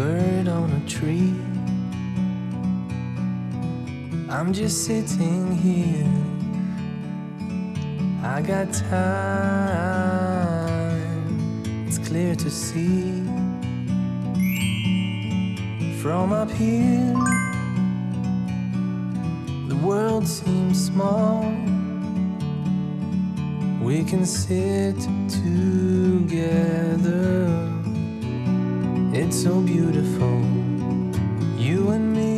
bird on a tree. I'm just sitting here. I got time, it's clear to see. From up here, the world seems small. We can sit together. It's so beautiful, you and me.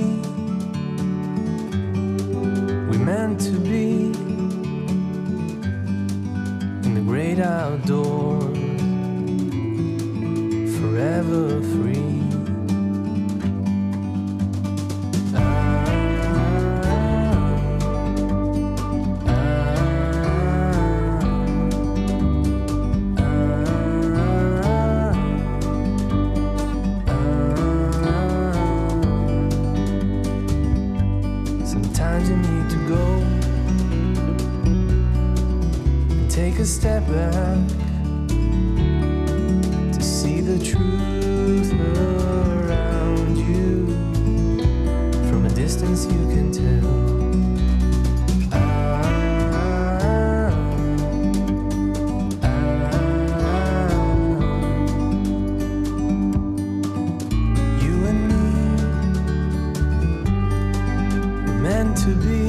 We meant to be in the great outdoors, forever free. Sometimes you need to go and take a step back to see the truth around you. From a distance you can tell. You and me, we're meant to be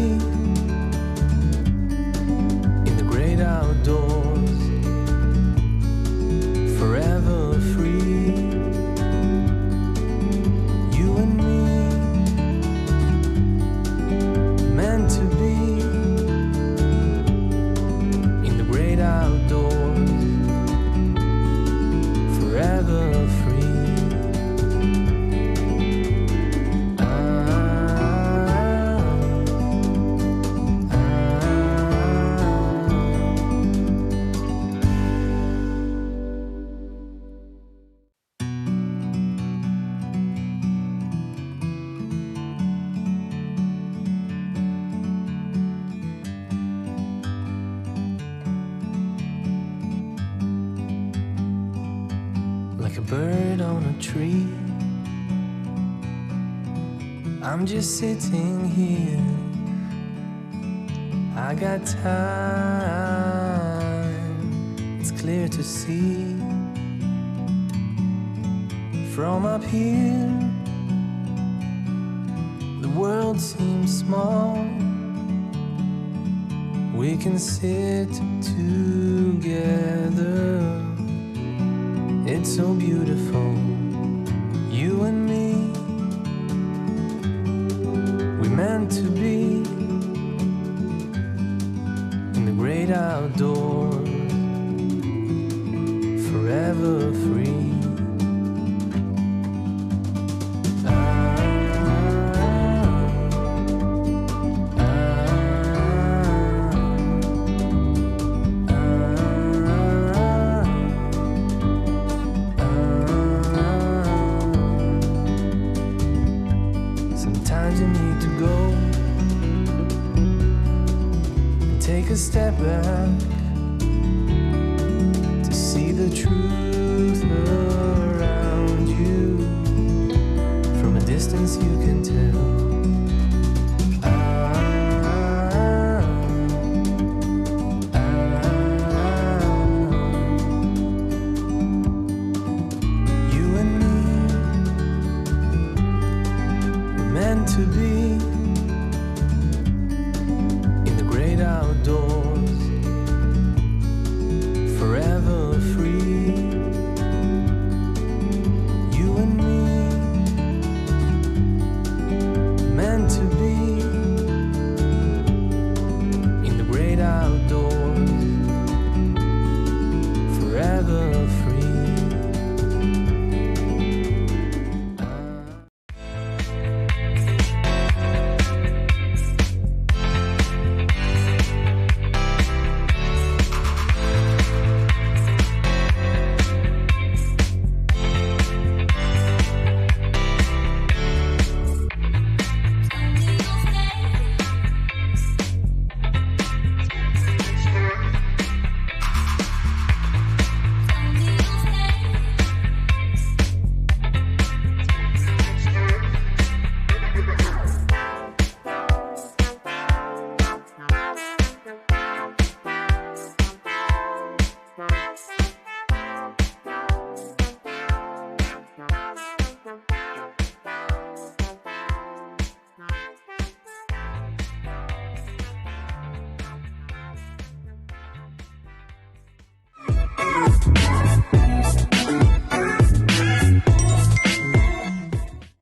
in the great outdoors, forever free. You and me, meant to be in the great outdoors, forever free. Like a bird on a tree, I'm just sitting here. I got time, it's clear to see. From up here, the world seems small. We can sit together. It's so beautiful, you and me. We meant to be in the great outdoors, forever free.